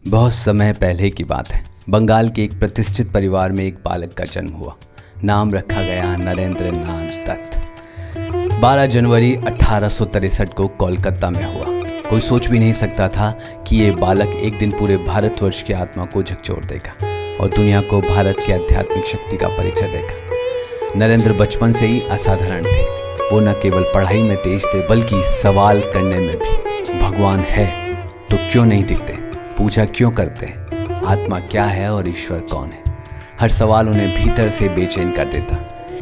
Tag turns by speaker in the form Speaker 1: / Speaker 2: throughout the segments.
Speaker 1: बहुत समय पहले की बात है। बंगाल के एक प्रतिष्ठित परिवार में एक बालक का जन्म हुआ। नाम रखा गया नरेंद्र नाथ दत्त। 12 जनवरी 1863 को कोलकाता में हुआ। कोई सोच भी नहीं सकता था कि ये बालक एक दिन पूरे भारतवर्ष की आत्मा को झकझोर देगा और दुनिया को भारत की आध्यात्मिक शक्ति का परिचय देगा। नरेंद्र बचपन से ही असाधारण थे। वो न केवल पढ़ाई में तेज थे बल्कि सवाल करने में भी। भगवान है तो क्यों नहीं दिखते, पूछा क्यों करते हैं, आत्मा क्या है और ईश्वर कौन है। हर सवाल उन्हें भीतर से बेचैन कर देता।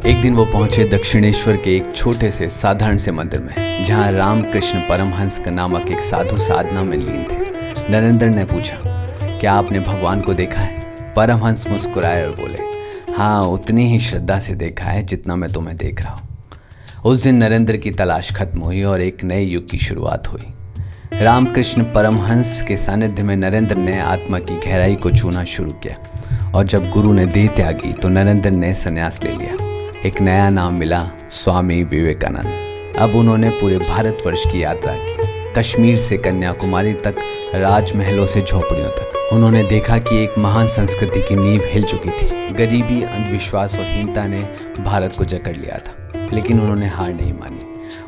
Speaker 1: एक दिन वो पहुंचे दक्षिणेश्वर के एक छोटे से साधारण से मंदिर में, जहां रामकृष्ण परमहंस का नामक एक साधु साधना में लीन थे। नरेंद्र ने पूछा, क्या आपने भगवान को देखा है? परमहंस मुस्कुराए और बोले, हाँ, उतनी ही श्रद्धा से देखा है जितना मैं तुम्हें देख रहा हूँ। उस दिन नरेंद्र की तलाश खत्म हुई और एक नए युग की शुरुआत हुई। रामकृष्ण परमहंस के सानिध्य में नरेंद्र ने आत्मा की गहराई को छूना शुरू किया और जब गुरु ने देह त्यागी तो नरेंद्र ने संन्यास ले लिया। एक नया नाम मिला, स्वामी विवेकानंद। अब उन्होंने पूरे भारतवर्ष की यात्रा की, कश्मीर से कन्याकुमारी तक, राजमहलों से झोपड़ियों तक। उन्होंने देखा कि एक महान संस्कृति की नींव हिल चुकी थी। गरीबी, अंधविश्वास और हीनता ने भारत को जकड़ लिया था, लेकिन उन्होंने हार नहीं मानी।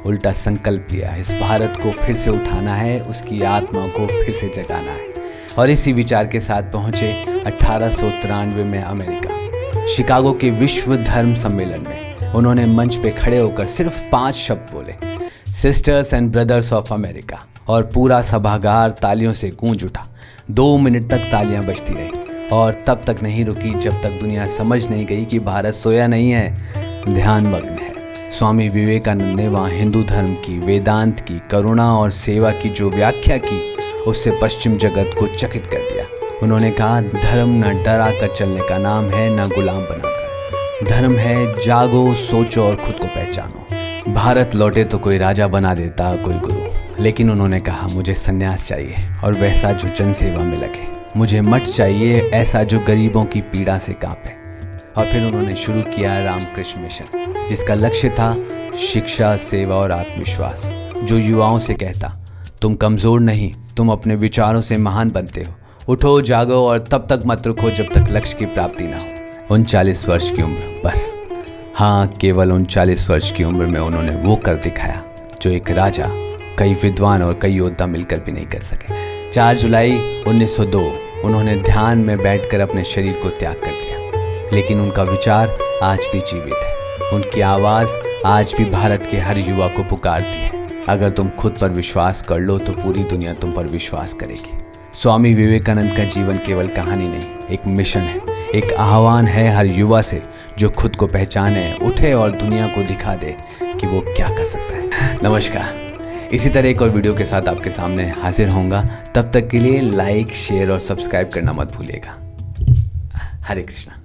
Speaker 1: उल्टा संकल्प लिया, इस भारत को फिर से उठाना है, उसकी आत्मा को फिर से जगाना है। और इसी विचार के साथ पहुंचे 1893 में अमेरिका, शिकागो के विश्व धर्म सम्मेलन में। उन्होंने मंच पे खड़े होकर सिर्फ 5 शब्द बोले, sisters and brothers of America, और पूरा सभागार तालियों से गूंज उठा। 2 मिनट तक तालियां बजती रही और तब तक नहीं रुकी जब तक दुनिया समझ नहीं गई कि भारत सोया नहीं है, ध्यानमग्न है। स्वामी विवेकानंद ने वहाँ हिंदू धर्म की, वेदांत की, करुणा और सेवा की जो व्याख्या की, उससे पश्चिम जगत को चकित कर दिया। उन्होंने कहा, धर्म न डरा कर चलने का नाम है, न गुलाम बनाकर। धर्म है जागो, सोचो और खुद को पहचानो। भारत लौटे तो कोई राजा बना देता, कोई गुरु, लेकिन उन्होंने कहा, मुझे संन्यास चाहिए और वैसा जो जन सेवा में लगे। मुझे मठ चाहिए, ऐसा जो गरीबों की पीड़ा से कांपे। और फिर उन्होंने शुरू किया रामकृष्ण मिशन, जिसका लक्ष्य था शिक्षा, सेवा और आत्मविश्वास, जो युवाओं से कहता, तुम कमज़ोर नहीं, तुम अपने विचारों से महान बनते हो। उठो, जागो और तब तक मत रुको जब तक लक्ष्य की प्राप्ति ना हो। 39 वर्ष की उम्र, बस, हाँ, केवल 39 वर्ष की उम्र में उन्होंने वो कर दिखाया जो एक राजा, कई विद्वान और कई योद्धा मिलकर भी नहीं कर सके। 4 जुलाई 1902 उन्होंने ध्यान में बैठकर अपने शरीर को त्याग कर दिया, लेकिन उनका विचार आज भी जीवित है। उनकी आवाज़ आज भी भारत के हर युवा को पुकारती है। अगर तुम खुद पर विश्वास कर लो तो पूरी दुनिया तुम पर विश्वास करेगी। स्वामी विवेकानंद का जीवन केवल कहानी नहीं, एक मिशन है, एक आह्वान है हर युवा से जो खुद को पहचाने, उठे और दुनिया को दिखा दे कि वो क्या कर सकता है। नमस्कार, इसी तरह एक और वीडियो के साथ आपके सामने हाजिर होऊंगा। तब तक के लिए लाइक, शेयर और सब्सक्राइब करना मत भूलिएगा। हरे कृष्णा।